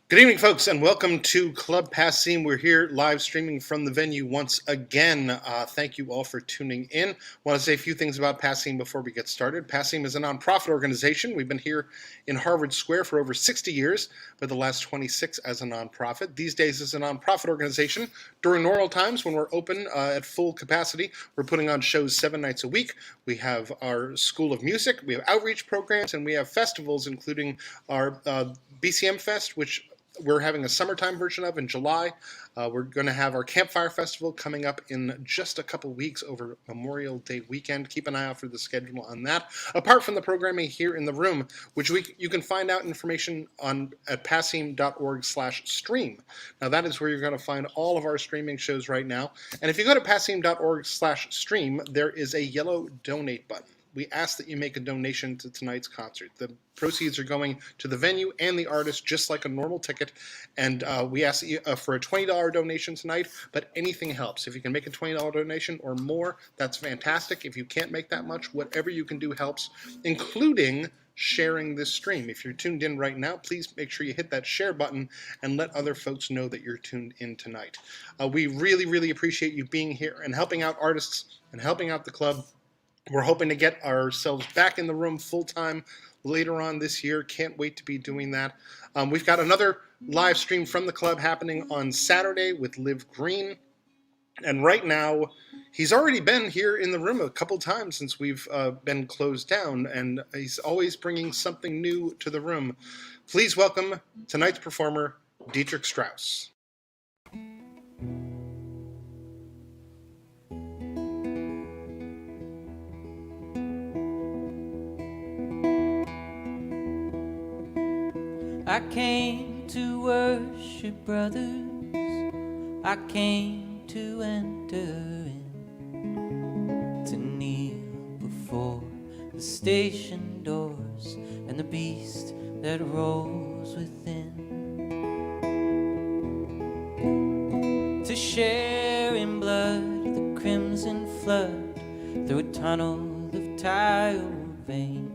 Good evening, folks, and welcome to Club Passim. We're here live streaming from the venue once again. Thank you all for tuning in. I want to say a few things about Passim before we get started. Passim is a nonprofit organization. We've been here in Harvard Square for over 60 years, but the last 26 as a nonprofit. These days as a nonprofit organization. During normal times when we're open at full capacity, we're putting on shows 7 nights a week. We have our School of Music, we have outreach programs, and we have festivals, including our BCM Fest, which we're having a summertime version of in July. We're going to have our Campfire Festival coming up in just a couple weeks over Memorial Day weekend. Keep an eye out for the schedule on that. Apart from the programming here in the room, which you can find out information on at passim.org/stream. Now that is where you're going to find all of our streaming shows right now. And if you go to passim.org/stream, there is a yellow donate button. We ask that you make a donation to tonight's concert. The proceeds are going to the venue and the artist, just like a normal ticket. And we ask that you, for a $20 donation tonight, but anything helps. If you can make a $20 donation or more, that's fantastic. If you can't make that much, whatever you can do helps, including sharing this stream. If you're tuned in right now, please make sure you hit that share button and let other folks know that you're tuned in tonight. We really, really appreciate you being here and helping out artists and helping out the club. We're hoping to get ourselves back in the room full-time later on this year. Can't wait to be doing that. We've got another live stream from the club happening on Saturday with Liv Green. And right now, he's already been here in the room a couple times since we've been closed down, and he's always bringing something new to the room. Please welcome tonight's performer, Dietrich Strause. I came to worship, brothers. I came to enter in, to kneel before the station doors and the beast that rose within, to share in blood the crimson flood through a tunnel of tile vein,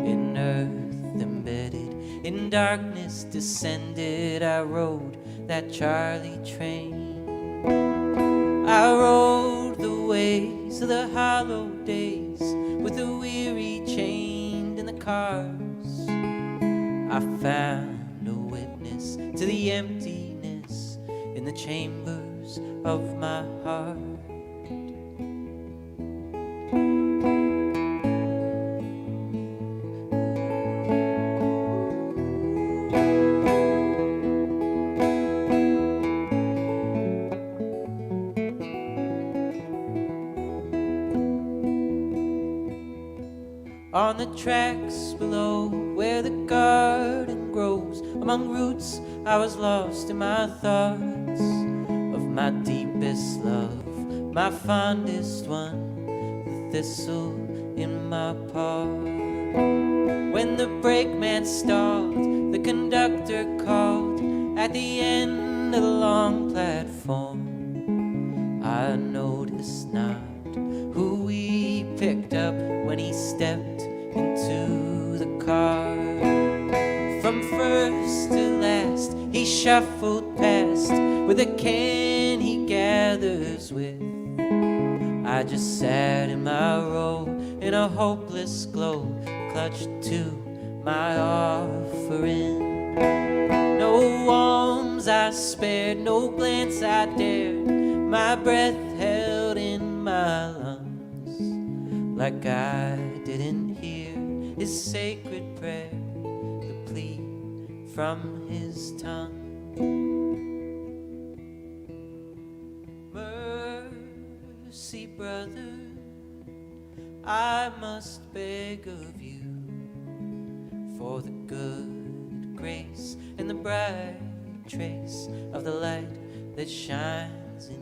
in earth embedded in darkness descended. I rode that Charlie train. I rode the ways of the hollow days with the weary chained in the cars. I found a witness to the emptiness in the chambers of my heart. On the tracks below where the garden grows, among roots I was lost in my thoughts of my deepest love, my fondest one, the thistle in my paw. When the brakeman stalled, the conductor called at the end of the long platform. I noticed not who we picked up when he stepped into the car. From first to last he shuffled past with a can he gathers with. I just sat in my row in a hopeless glow, clutched to my offering. No arms I spared, no glance I dared, my breath held in my lungs, like I didn't hear his sacred prayer, the plea from his tongue. Mercy, brother, I must beg of you for the good grace and the bright trace of the light that shines in you.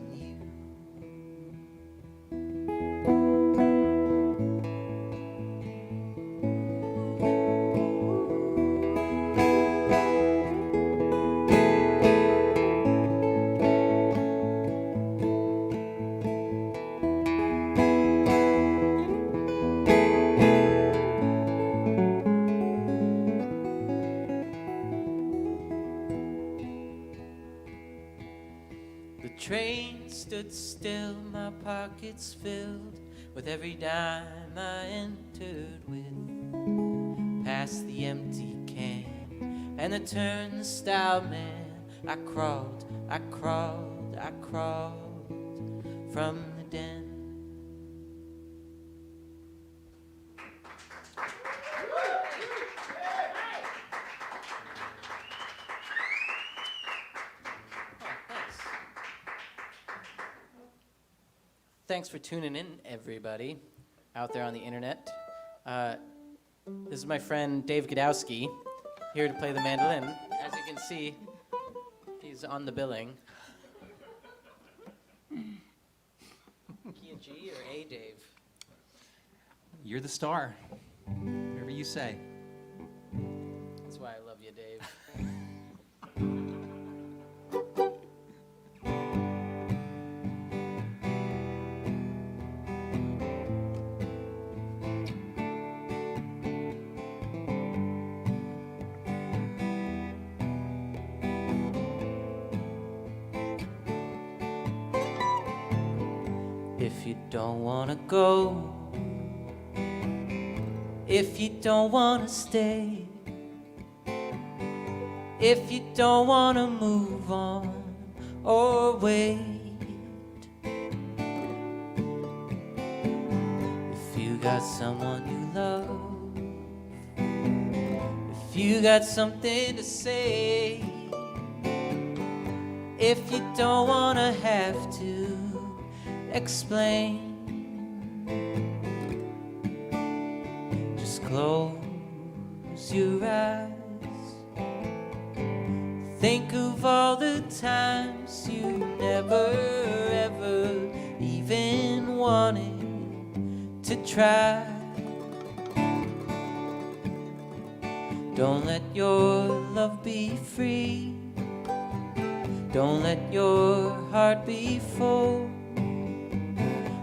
train stood still, my pockets filled with every dime I entered with. Past the empty can and the turnstile man, I crawled from the den. Thanks for tuning in, everybody, out there on the internet. This is my friend Dave Godowski, here to play the mandolin. As you can see, he's on the billing. Key and G or A, Dave? You're the star. Whatever you say. That's why I love you, Dave. If you don't wanna go, if you don't wanna stay, if you don't wanna move on or wait, if you got someone you love, if you got something to say, if you don't wanna have to explain, just close your eyes. Think of all the times you never ever even wanted to try. Don't let your love be free. Don't let your heart be full.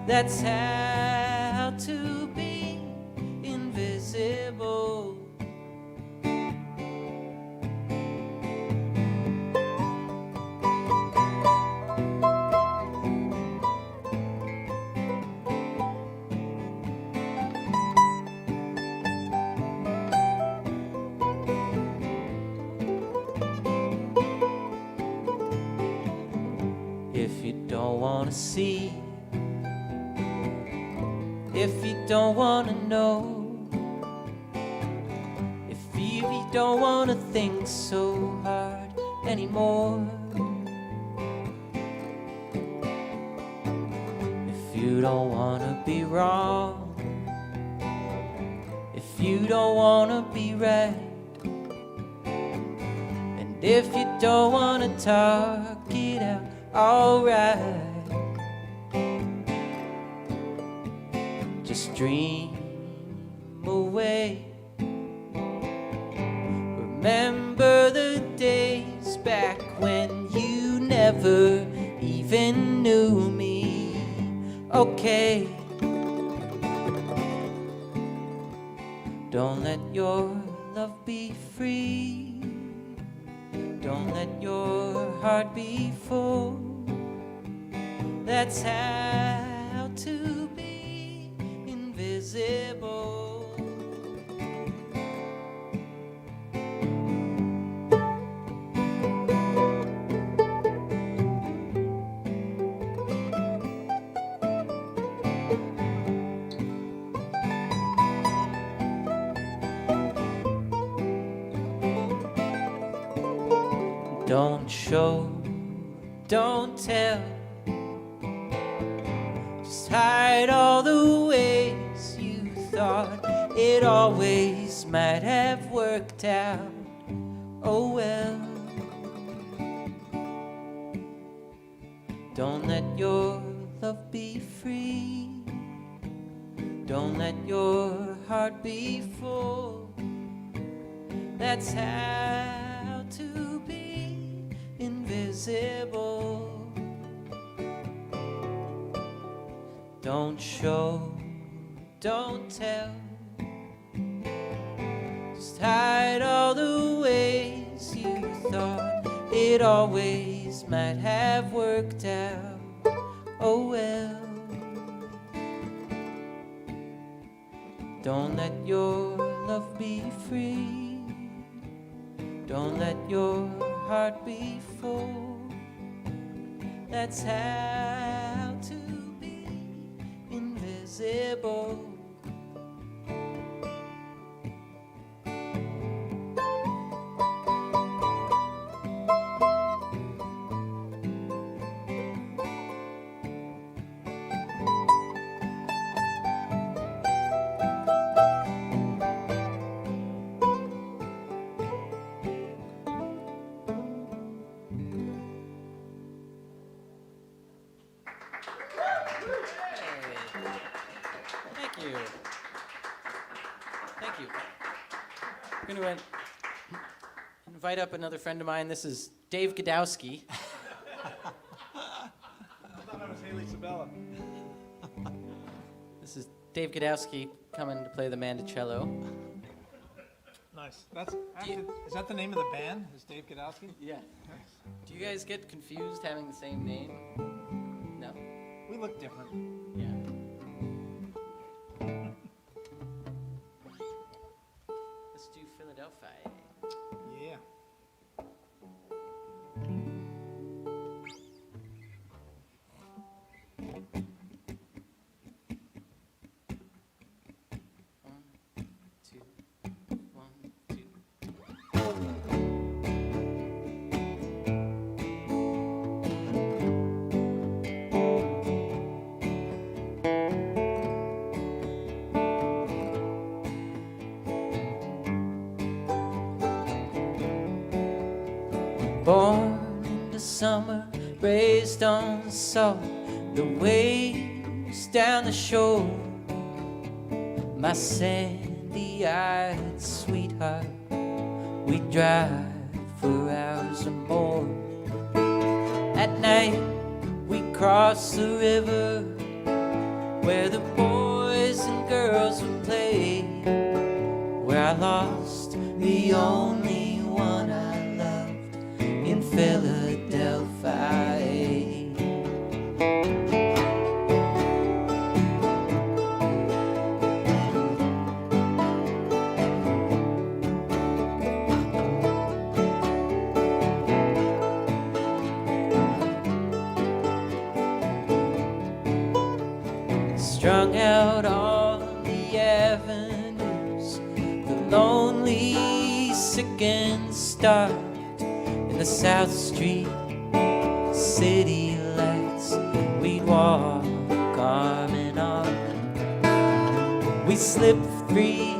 That's how to be invisible. If you don't want to see, if you don't wanna know, if you don't wanna think so hard anymore, if you don't wanna be wrong, if you don't wanna be right, and if you don't wanna talk it out, alright. Just dream away. Remember the days back when you never even knew me. Okay. Don't let your love be free. Don't let your heart be full. That's how to be invisible. Don't show, don't tell. Just hide all the ways you thought it always might have worked out. Oh well. Don't let your love be free. Don't let your heart be full. That's how to be invisible. Don't show, don't tell. Just hide all the ways you thought it always might have worked out. Oh well. Don't let your love be free. Don't let your heart be full. That's how to be invisible. Thank you. Thank you. I'm going to invite up another friend of mine. This is Dave Godowski. I thought I was Haley Sabella. This is Dave Godowski coming to play the mandocello. Nice. Is that the name of the band? Is Dave Godowski? Yeah. Nice. Do you guys get confused having the same name? No? We look different. Yeah. Let's do Philadelphia. Yeah. One, two. Born in the summer, raised on the salt, the waves down the shore. My sandy-eyed sweetheart, we'd drive for hours or more. At night, we'd cross the river where the boys and girls would play, where I lost the only one I loved in Philadelphia. Strung out on the avenues, the lonely, sick and starved, in the South Street city lights, we'd walk arm in arm. We slipped free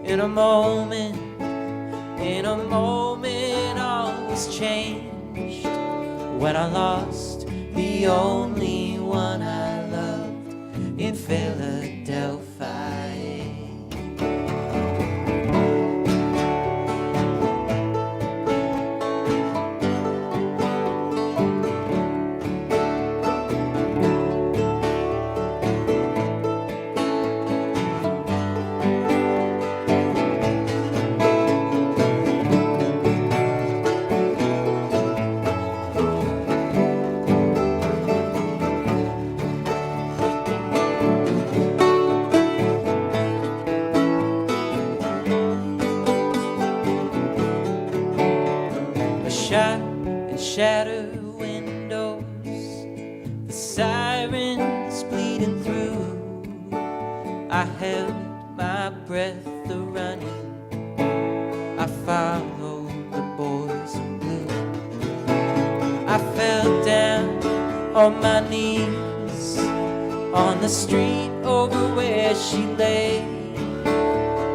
in a moment, all was changed when I lost the only one I loved in Philadelphia. Shot and shattered windows, the sirens bleeding through. I held my breath a running, I followed the boys in blue. I fell down on my knees on the street over where she lay,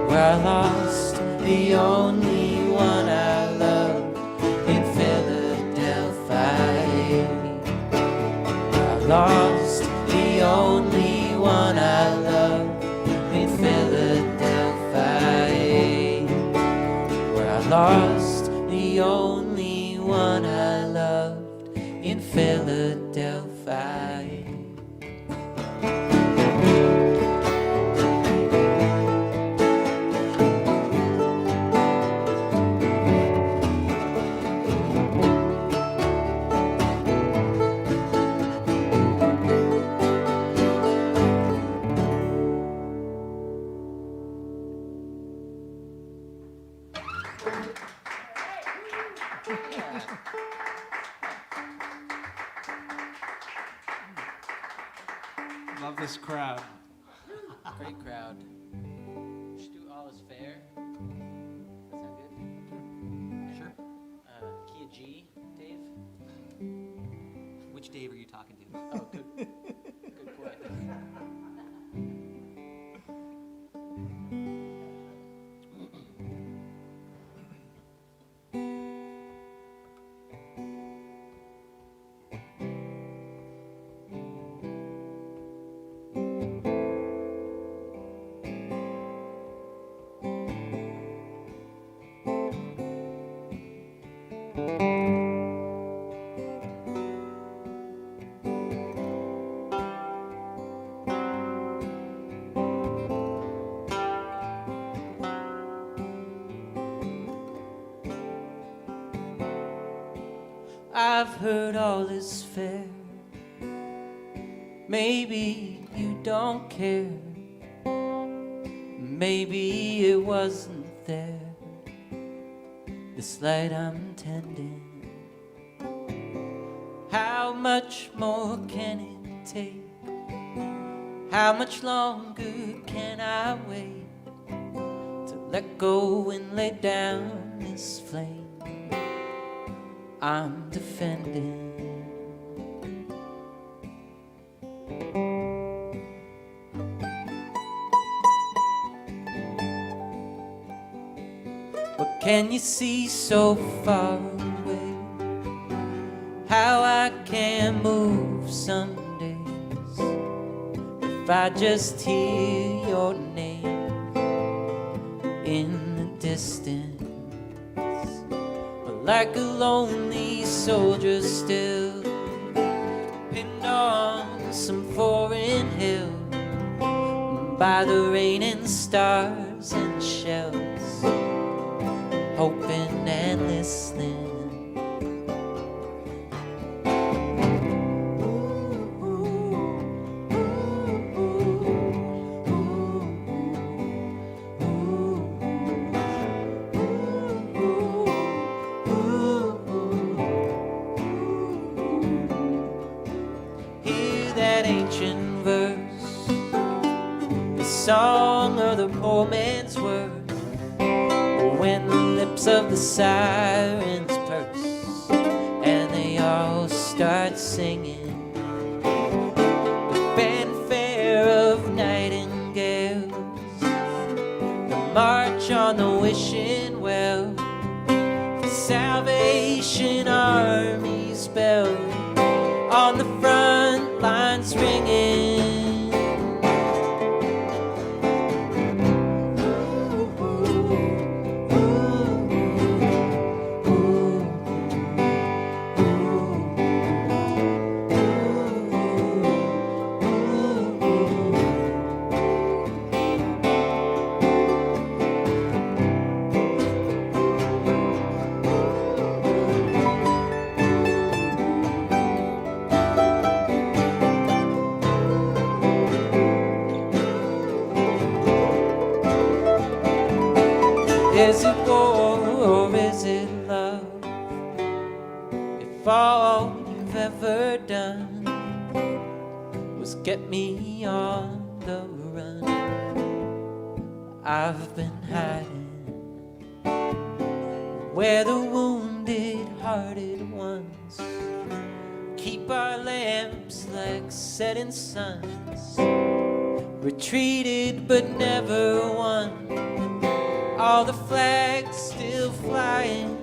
where I lost the only one I loved in Philadelphia. I lost the only one I loved in Philadelphia, where I lost the only one I loved in Philadelphia. Love this crowd. Great crowd. Should do All Is Fair. That sound good? Sure. Key of G, Dave. Which Dave are you talking to? Oh, good. Good point. I've heard all is fair. Maybe you don't care. Maybe it wasn't there. This light I'm tending. How much more can it take? How much longer can I wait to let go and lay down this flame I'm defending? What can you see so far away? How I can move some days if I just hear your name in the distance. Like a lonely soldier still pinned on some foreign hill by the rain and stars and shells, hoping and listening. Ancient verse, the song of the poor man's words, when the lips of the sirens purse and they all start singing the fanfare of nightingales, the march on the wishing well, the Salvation Army's bell on the front lines ringing. Is it war or is it love? If all you've ever done was get me on the run, I've been hiding where the wounded-hearted ones keep our lamps like setting suns, retreated but never won. All the flags still flying.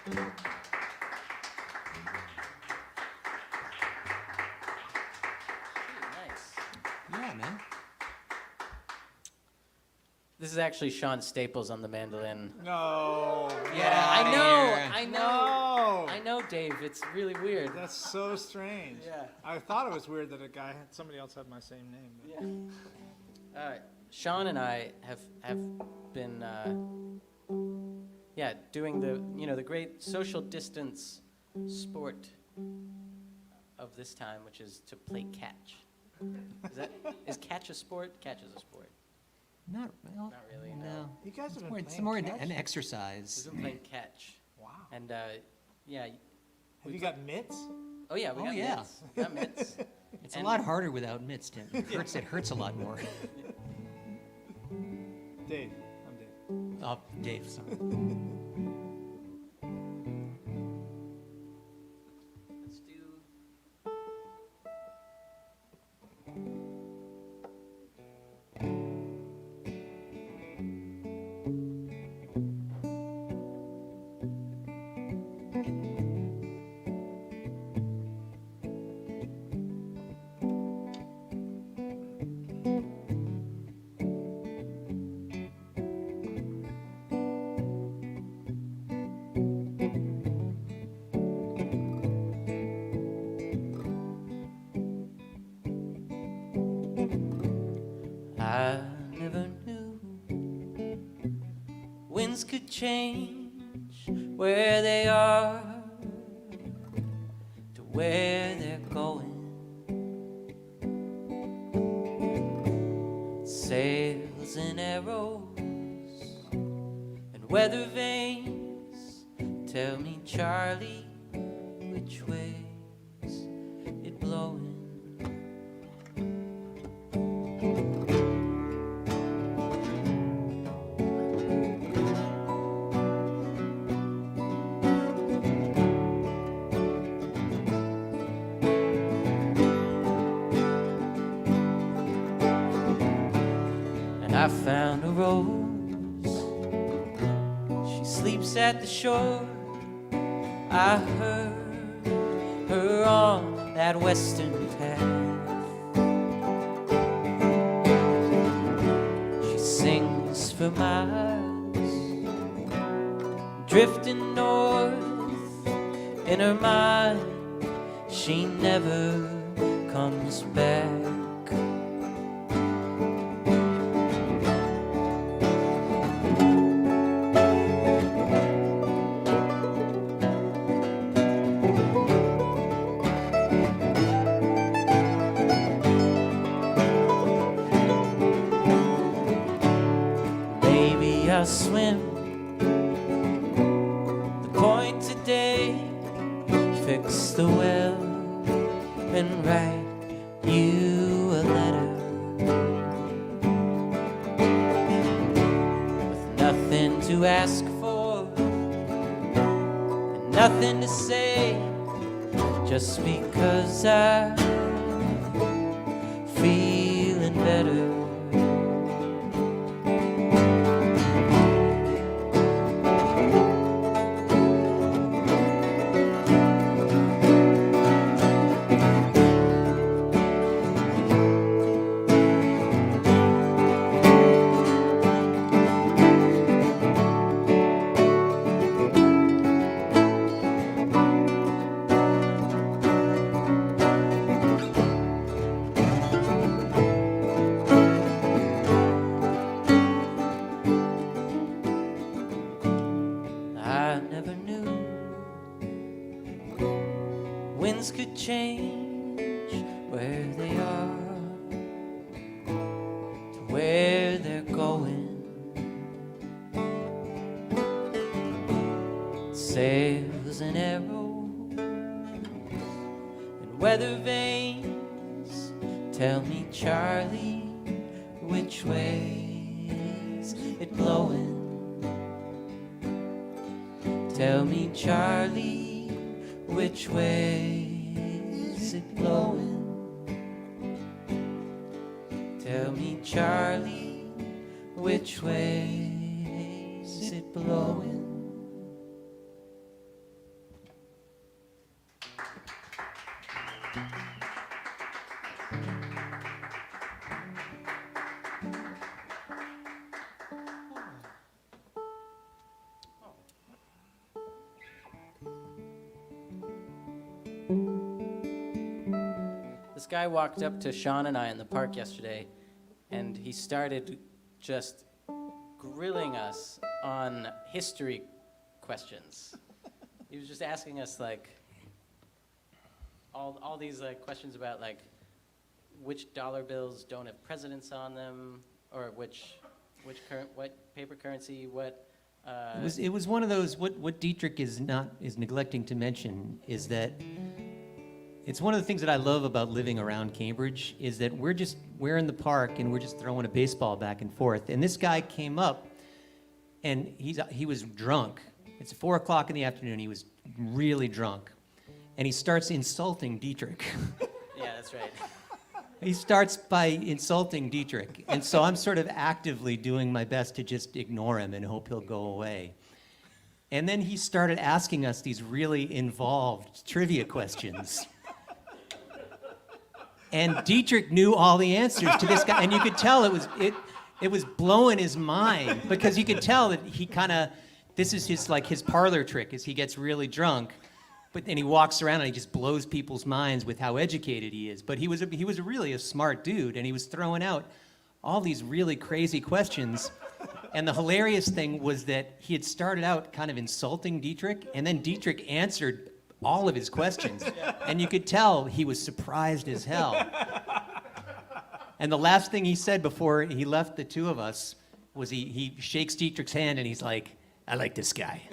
Nice. Yeah, man. This is actually Sean Staples on the mandolin. No. Yeah, I know, No. I know, Dave. It's really weird. That's so strange. Yeah. I thought it was weird that somebody else had my same name. But. Sean and I have been, doing the great social distance sport of this time, which is to play catch. Is catch a sport? Catch is a sport. Not really, No. You guys have been It's playing more catch? an exercise. We've been playing catch. Wow. And, Have you got mitts? oh yeah, we got yeah. mitts. We got mitts. It's a And- lot harder without mitts, Tim. It hurts a lot more. Dave. I'm Dave. Oh, Dave, sorry. Let's do. I never knew winds could change where they are to where they're going. Sails and arrows and weather vanes. Tell me, Charlie, which way's it blowing? I found a rose. She sleeps at the shore. I heard her on that western path. She sings for miles, drifting north. In her mind, she never comes back. I'll swim the point today, fix the well and write you a letter with nothing to ask for and nothing to say, just because I'm feeling better. Winds could change where they are to where they're going. Sails and arrows and weather vanes. Tell me, Charlie, which way's it blowing? Tell me, Charlie, which way's it blowing? Tell me, Charlie, which way's it blowing? This guy walked up to Sean and I in the park yesterday, and he started just grilling us on history questions. He was just asking us like all these like questions about like which dollar bills don't have presidents on them, or what paper currency, what. It was one of those. What Dietrich is neglecting to mention is that it's one of the things that I love about living around Cambridge is that we're in the park and we're just throwing a baseball back and forth. And this guy came up and he was drunk. It's 4 o'clock in the afternoon. He was really drunk, and he starts insulting Dietrich. Yeah, that's right. He starts by insulting Dietrich, and so I'm sort of actively doing my best to just ignore him and hope he'll go away. And then he started asking us these really involved trivia questions. And Dietrich knew all the answers to this guy, and you could tell it was blowing his mind, because you could tell that he kind of, this is his parlor trick, is he gets really drunk, but then he walks around and he just blows people's minds with how educated he is. But he was really a smart dude, and he was throwing out all these really crazy questions. And the hilarious thing was that he had started out kind of insulting Dietrich, and then Dietrich answered all of his questions. And you could tell he was surprised as hell. And the last thing he said before he left the two of us was he shakes Dietrich's hand and he's like, "I like this guy."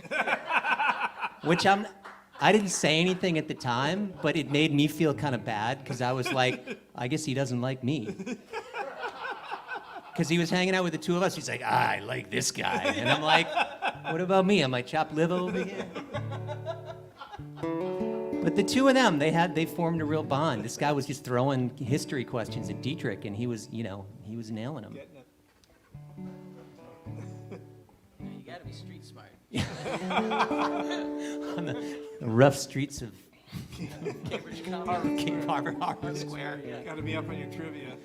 Which I didn't say anything at the time, but it made me feel kind of bad, because I was like, I guess he doesn't like me. Because he was hanging out with the two of us. He's like, I like this guy. And I'm like, what about me? Am I chopped liver over here? But the two of them, they formed a real bond. This guy was just throwing history questions at Dietrich, and he was nailing them. Getting it. You gotta be street smart. On the rough streets of Cambridge Commons. Harbor Square. You gotta be up on your trivia.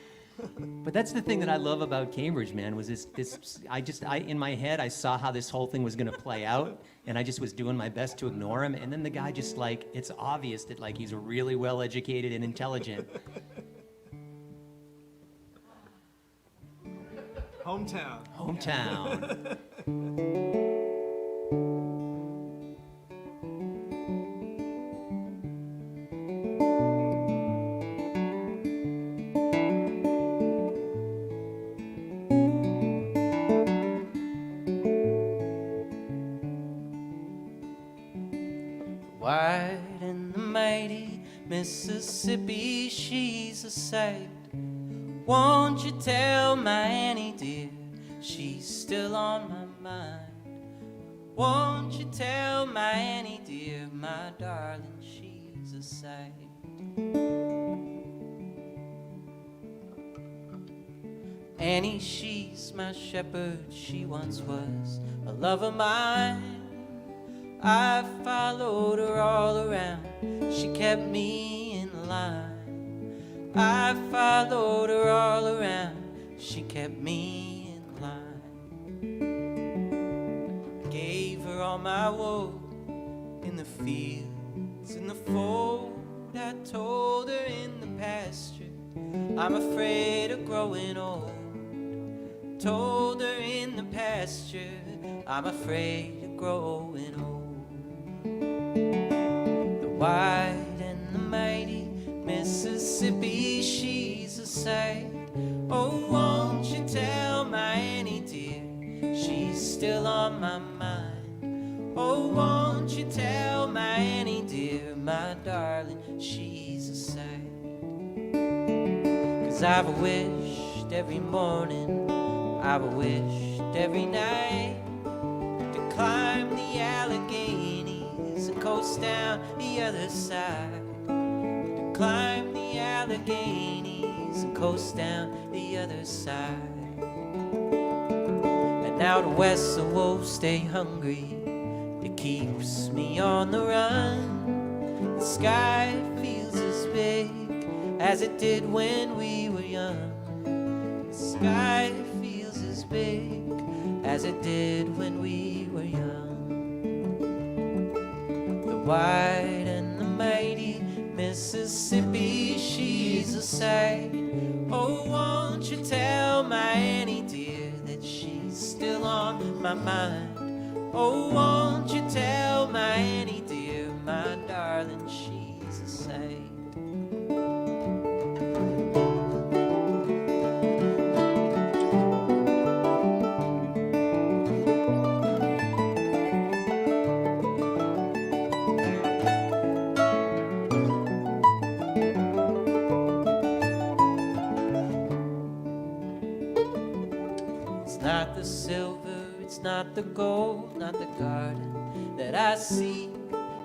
But that's the thing that I love about Cambridge, man, was this I in my head, I saw how this whole thing was going to play out, and I just was doing my best to ignore him. And then the guy just, like, it's obvious that, like, he's really well-educated and intelligent. Hometown. Wide and the mighty Mississippi, she's a sight. Won't you tell my Annie dear, she's still on my mind. Won't you tell my Annie dear, my darling, she's a sight. Annie, she's my shepherd, she once was a love of mine. I followed her all around, she kept me in line. I followed her all around, she kept me in line. Gave her all my woe in the fields, in the fold. I told her in the pasture, I'm afraid of growing old. Told her in the pasture, I'm afraid of growing old. The wide and the mighty Mississippi, she's a sight. Oh, won't you tell my Annie dear, she's still on my mind. Oh, won't you tell my Annie dear, my darling, she's a sight. 'Cause I've wished every morning, I've wished every night to climb the Alleghenies and coast down the other side. To climb the Alleghenies and coast down the other side. And out west the wolves stay hungry, it keeps me on the run. The sky feels as big as it did when we were young. The sky feels as big as it did when we were young. The wide and the mighty Mississippi, she's a sight. Oh, won't you tell my Annie dear that she's still on my mind? Oh, won't you tell my Annie dear, my darling, she's a sight. It's not the silver, it's not the gold, not the garden that I seek,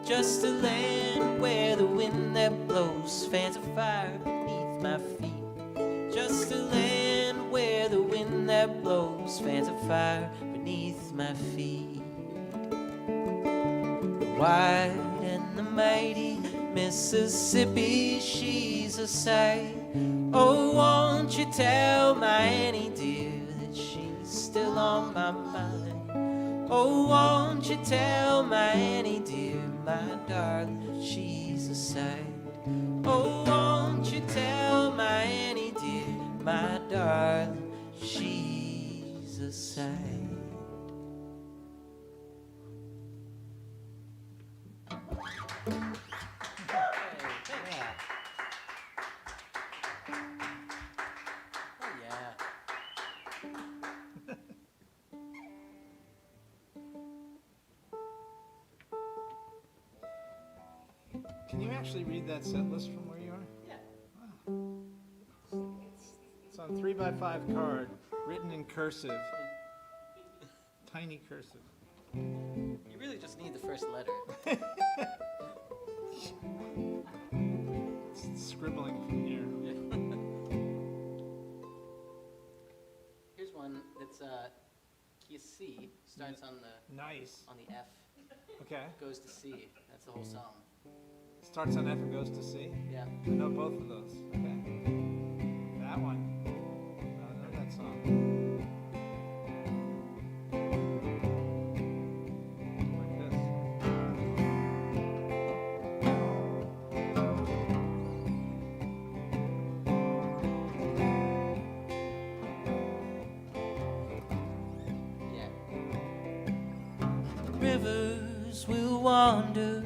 just a land where the wind that blows fans of fire beneath my feet. Just a land where the wind that blows fans of fire beneath my feet. The wide and the mighty Mississippi, she's a sight. Oh, won't you tell my Annie dear that she's still on my mind? Oh, won't you tell my Annie dear, my darling, she's a sight. Oh, won't you tell my Annie dear, my darling, she's a sight. Can you actually read that set list from where you are? Yeah. Wow. It's on 3x5 card, written in cursive. Tiny cursive. You really just need the first letter. It's scribbling from here. Here's one that's key C, starts on the Nice. F, Okay. goes to C. That's the whole song. Starts on F and goes to C. Yeah. I know both of those. Okay. That one. I know that song. Like this. Yeah. Rivers will wander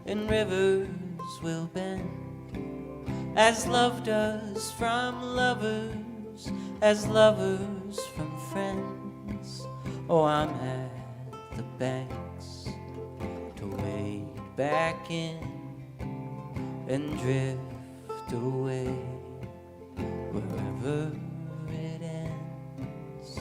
and rivers will bend, as love does from lovers, as lovers from friends. Oh, I'm at the banks to wade back in and drift away wherever it ends.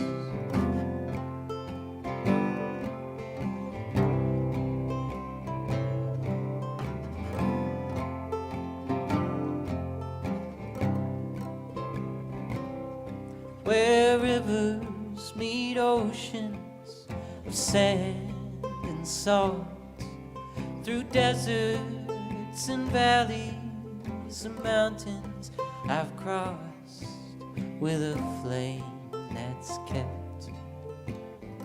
Where rivers meet oceans of sand and salt, through deserts and valleys and mountains I've crossed, with a flame that's kept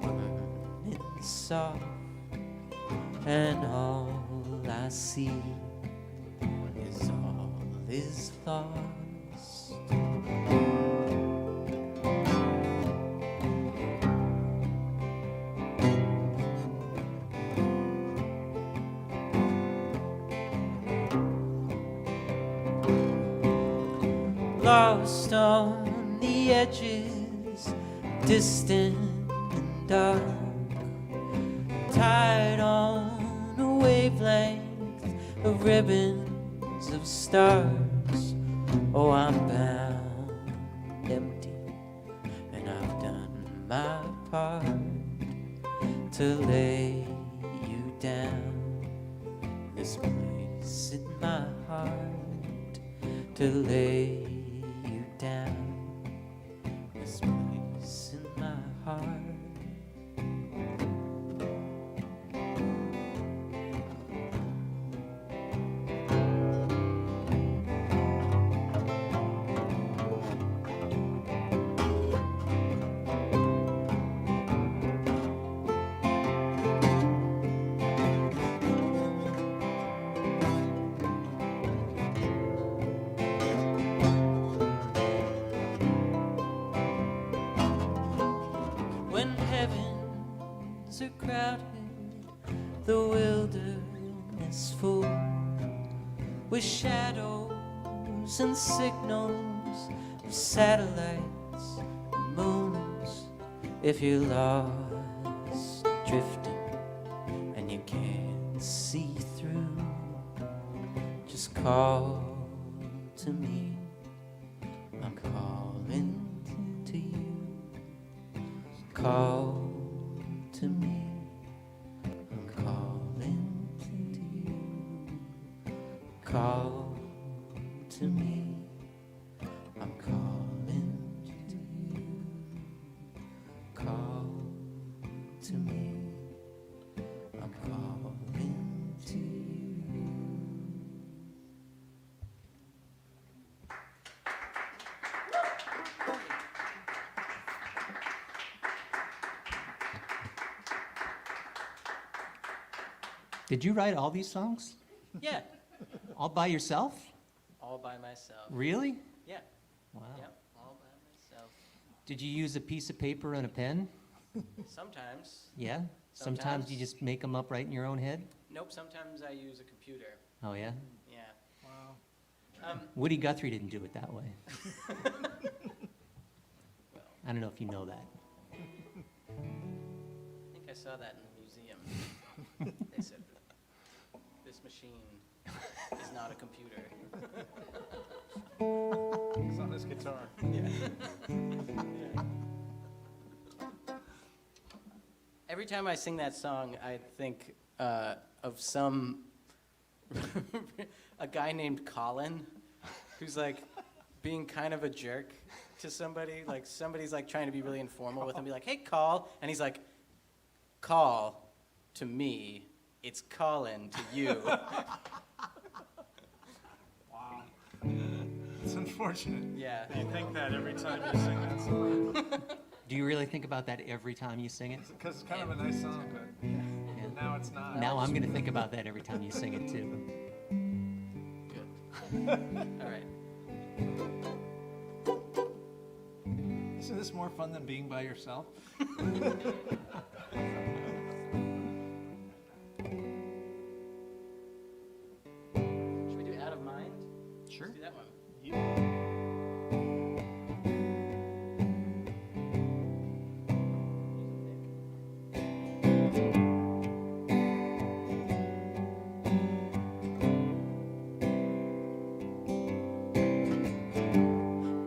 burning soft, and all I see is all is lost. Lost on the edges, distant and dark, tied on a wavelength of ribbons of stars. Oh, I'm bound empty, and I've done my part to lay you down, this place in my heart, to lay you down, this place in my heart. with shadows and signals of satellites and moons. If you're lost, drifting, and you can't see through, just call to me. I'm calling to you. Call to me. I'm calling to you. Call to me. I'm calling to you. Call to me. I'm calling to you. Did you write all these songs? Yeah, All by yourself? all by myself. Really? Yeah, Wow. yeah, all by myself. Did you use a piece of paper and a pen? Sometimes. Yeah? Sometimes you just make them up right in your own head? Nope, sometimes I use a computer. Oh, yeah? Yeah. Wow. Woody Guthrie didn't do it that way. Well, I don't know if you know that. I think I saw that in the museum. They said, this machine is not a computer. He's on his guitar. Every time I sing that song, I think of a guy named Colin, who's like being kind of a jerk to somebody. Like somebody's like trying to be really informal with him, be like, "Hey, call," and he's like, "Call to me. It's Colin to you." Wow. It's unfortunate. Yeah. You think that every time you sing that song. Do you really think about that every time you sing it? Because it's kind of a nice song, but Yeah. now it's not. Now I'm going to think about that every time you sing it, too. Good. All right. Isn't this more fun than being by yourself? Should we do Out of Mind? Sure. Let's do that one.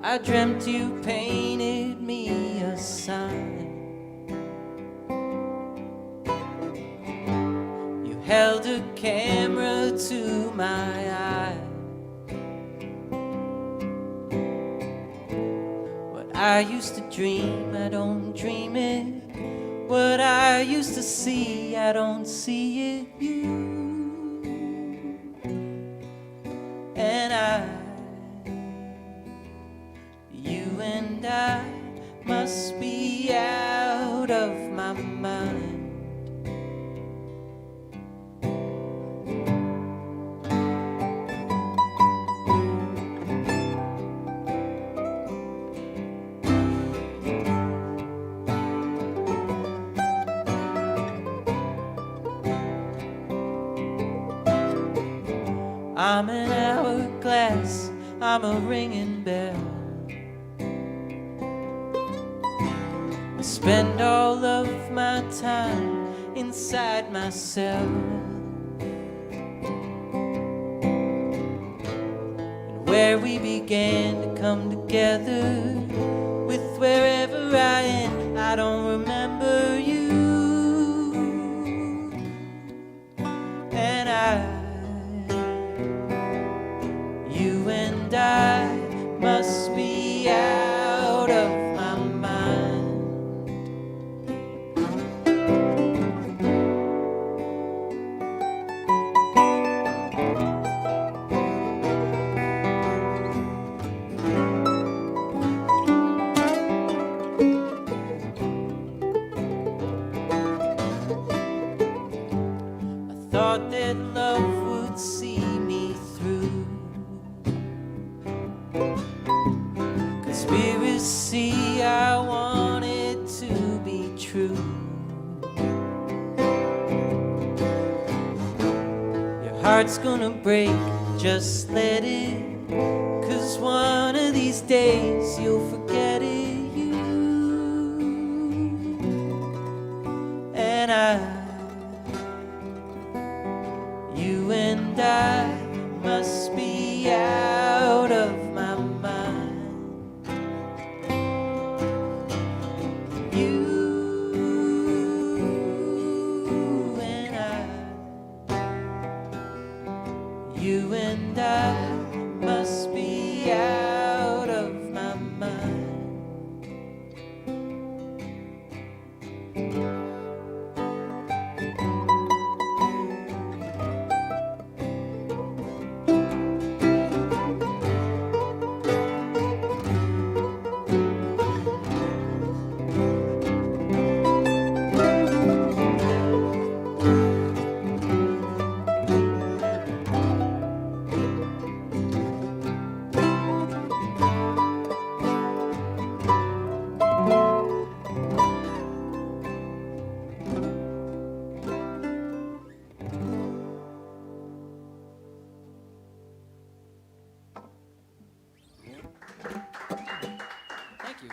I dreamt you painted me a sign. You held a camera to my eye. What I used to dream, I don't dream it. What I used to see, I don't see it. You and I must be out of my mind. I'm an hourglass, I'm a ringing bell. I spend all of my time inside myself. And where we began to come together, with wherever I am, I don't remember you. And you and I must be out of my mind. I thought that love would see me through. Conspiracy, I want it to be true. Your heart's gonna break just let it, 'cause one of these days you'll forget it, you and you and I must be out of my mind. You and I must be out of my mind. Thank you.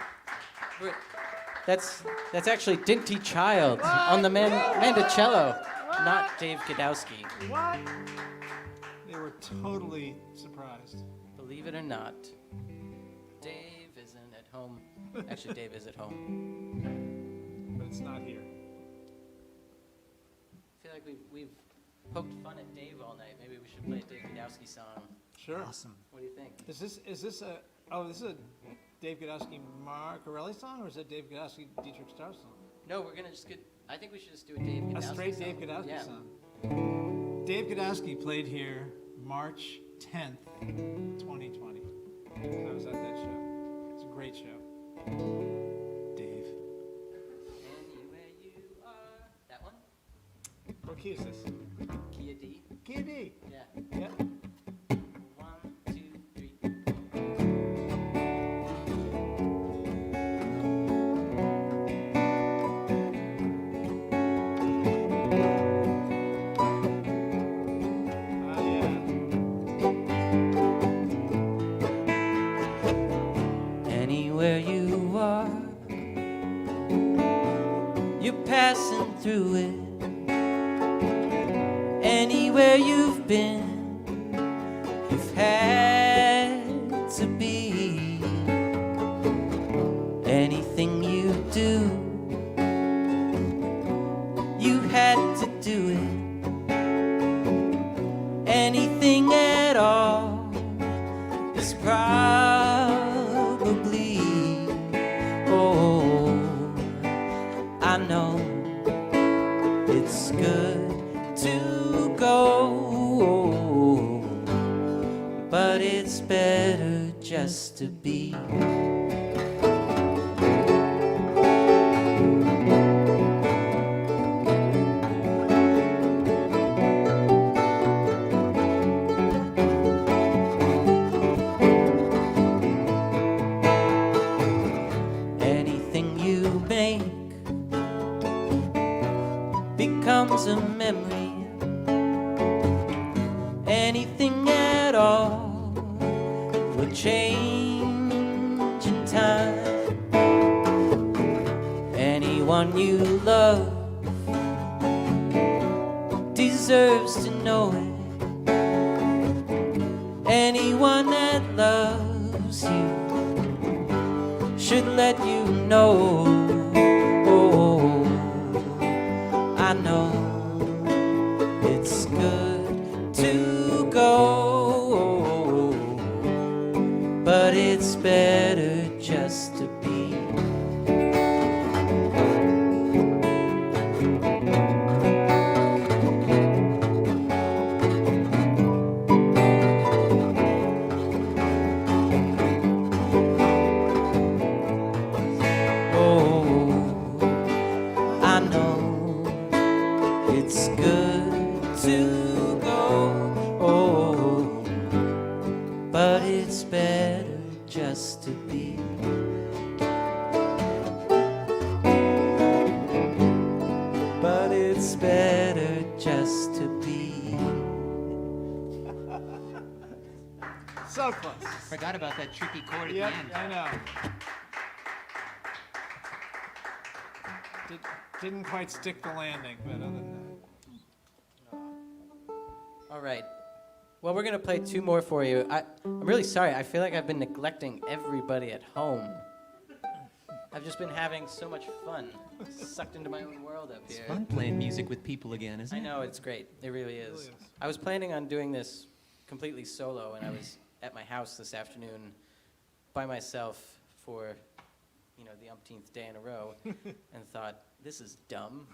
That's actually Dinty Child on the mandocello, not Dave Godowski. What? They were totally surprised. Believe it or not, Dave isn't at home. Actually, Dave is at home. But it's not here. I feel like we've poked fun at Dave all night. Maybe we should play a Dave Godowski song. Sure. Awesome. What do you think? Is this a this is a Dave Godowski Marcarelli song, or is it Dave Godowski Dietrich Strause song? No, we're gonna just get. I think we should just do a Dave Godowski A straight song. Dave Godowski Yeah. song. Dave Godowski played here March 10th, 2020. I was at that show. It's a great show. Dave. Anywhere you are. That one? What key is this? Key of D. Key of D. Yeah. Yeah. 1, 2, 3. Ah, yeah. Anywhere you are, you're passing through it. Anywhere you've been, you've had to be. Anything you do, you had to do it. Anything at all is probably, oh, I know it's good to go, but it's better just to be. Anything you make becomes a memory. Anything at all will change in time. Anyone you love deserves to know it. Anyone that loves you should let you know. Oh, I know it's good to go, but it's better just to be. I know it's good to go, but it's better just to be. But it's better just to be. So close. Forgot about that tricky chord at Yep, the end. I know. Didn't quite stick the landing, but other than that. All right. Well, we're going to play two more for you. I'm really sorry. I feel like I've been neglecting everybody at home. I've just been having so much fun, sucked into my own world up It's here. fun playing music with people again, isn't I it? know, it's great. It really is. Really is. I was planning on doing this completely solo, and I was at my house this afternoon by myself for, the umpteenth day in a row, and thought, this is dumb.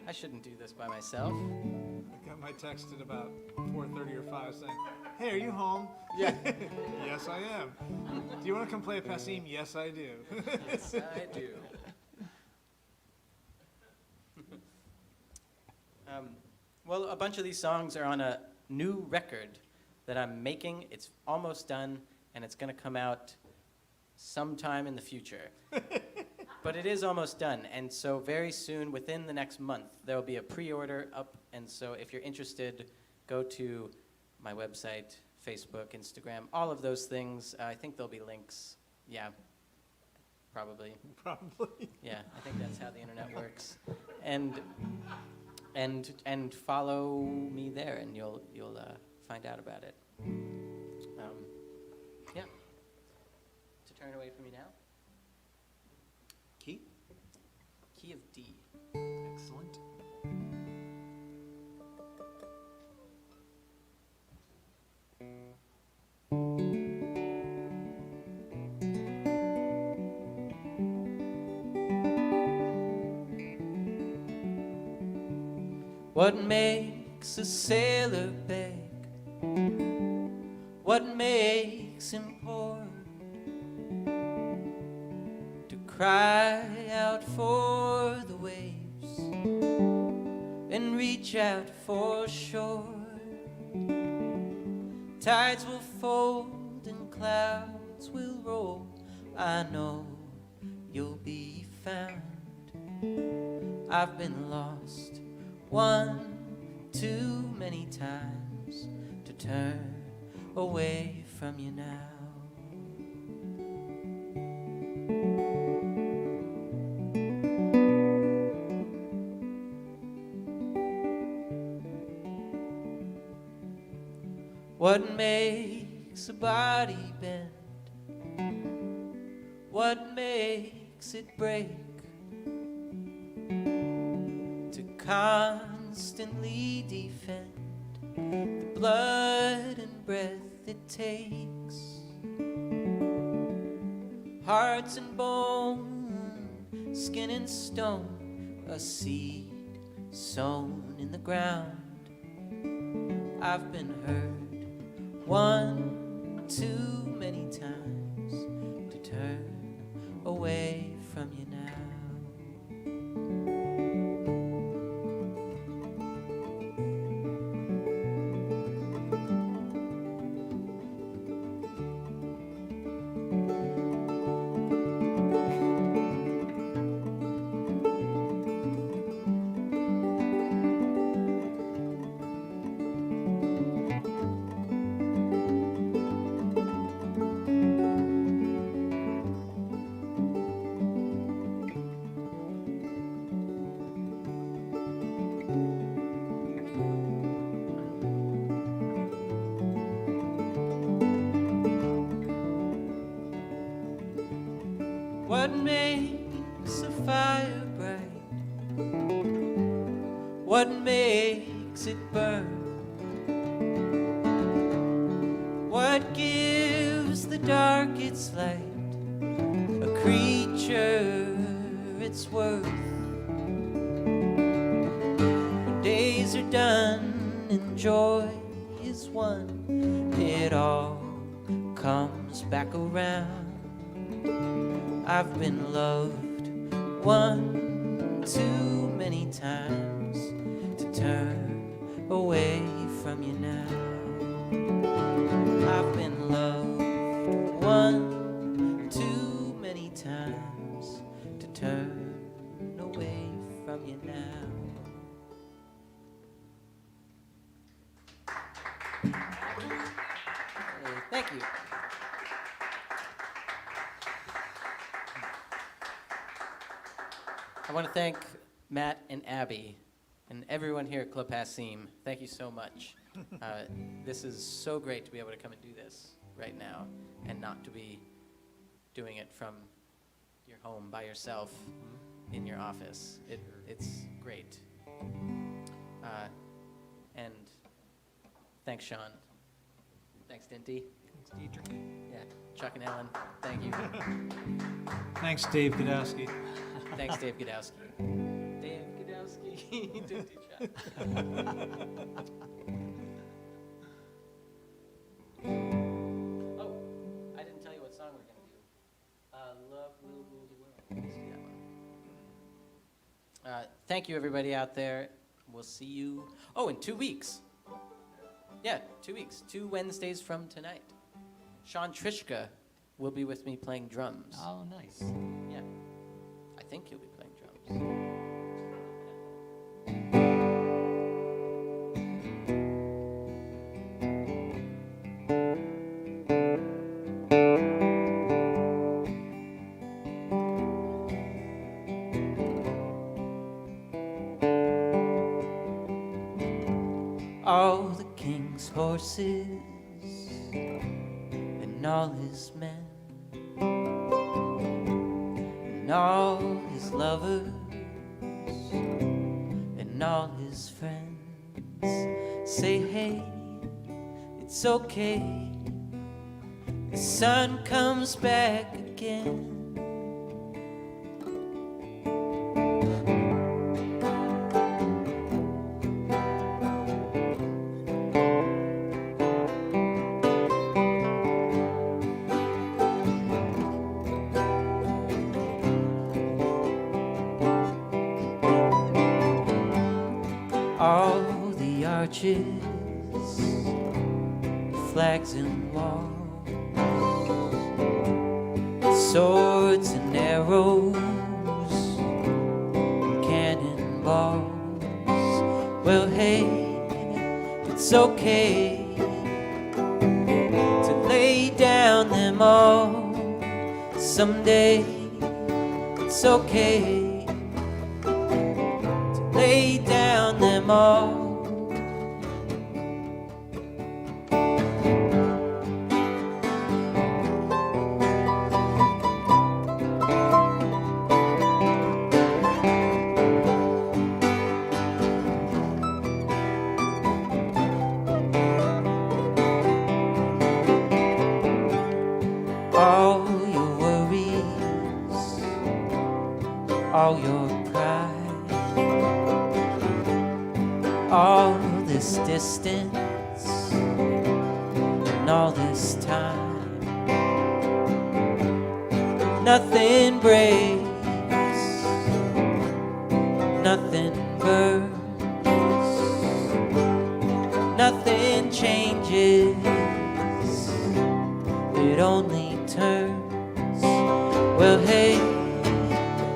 I shouldn't do this by myself. I got my text at about 4:30 or 5 saying, "Hey, are you home?" Yeah. Yes, I am. Do you want to come play Passim? Yes, I do. Yes, I do. Well, a bunch of these songs are on a new record that I'm making. It's almost done, and it's going to come out sometime in the future. But it is almost done, and so very soon, within the next month, there will be a pre-order up, and so if you're interested, go to my website, Facebook, Instagram, all of those things. I think there'll be links. Yeah, probably. Probably. Yeah, I think that's how the internet works. And follow me there, and you'll find out about it. Yeah. To turn away from me now. Key? Key of D. Excellent. What makes a sailor beg? What makes him poor? To cry out for the waves and reach out for shore. Tides will fold and clouds will roll. I know you'll be found. I've been lost one too many times to turn away from you now. What makes a body bend? What makes it break? To constantly defend the blood and breath it takes. Hearts and bone, skin and stone, a seed sown in the ground. I've been hurt one too many times to turn away from you now. What makes a fire bright? What makes it burn? What gives the dark its light? A creature its worth. When days are done and joy is won, it all comes back around. I've been loved one too many times to turn away from you now. I've been loved one too many times to turn away from you now. you. I want to thank Matt and Abby and everyone here at Club Passim. Thank you so much. This is so great to be able to come and do this right now and not to be doing it from your home by yourself in your office. It's great. And thanks, Sean. Thanks, Dinty. Thanks, Dietrich. Yeah, Chuck and Ellen, thank you. Thanks, Dave Godowski. Thanks, Dave Godowski. Dave Godowski, Dinty Chuck. Oh, I didn't tell you what song we're going to do. Love Will Rule the World. Let's do that one. Thank you, everybody out there. We'll see you, in 2 weeks. Yeah, 2 weeks. 2 Wednesdays from tonight. Sean Trishka will be with me playing drums. Oh, nice. Yeah. I think he'll be playing drums. All the king's horses and all his men and all his lovers and all his friends say, hey, it's okay, the sun comes back again. All the arches, flags and walls, swords and arrows, and cannonballs. Well, hey, it's okay to lay down them all someday. It's okay to lay down them all. All your worries, all your pride, all this distance and all this time, nothing breaks, nothing burns, nothing changes, it only turns. Well, hey,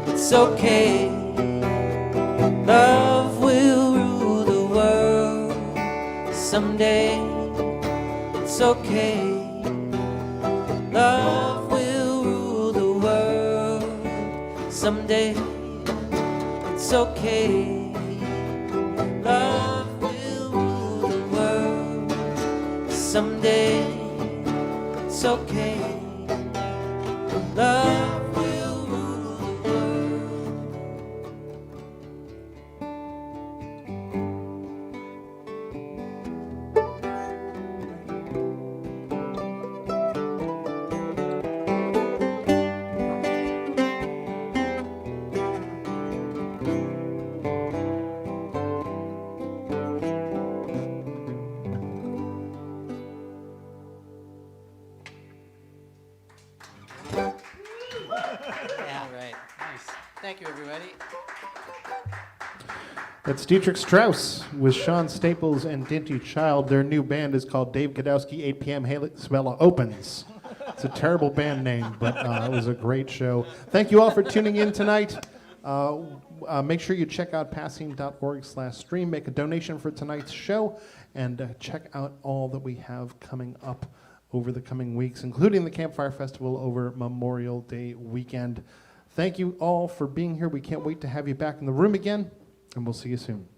it's okay, love will rule the world someday. It's okay, love will rule the world someday. It's okay, love will rule the world someday. It's okay, love will rule the All right. Nice. Thank you, everybody. That's Dietrich Strause with Sean Staples and Dinty Child. Their new band is called Dave Godowski 8 p.m. Halesvella Opens. It's a terrible band name, but it was a great show. Thank you all for tuning in tonight. Make sure you check out passim.org/stream. Make a donation for tonight's show, and check out all that we have coming up over the coming weeks, including the Campfire Festival over Memorial Day weekend. Thank you all for being here. We can't wait to have you back in the room again, and we'll see you soon.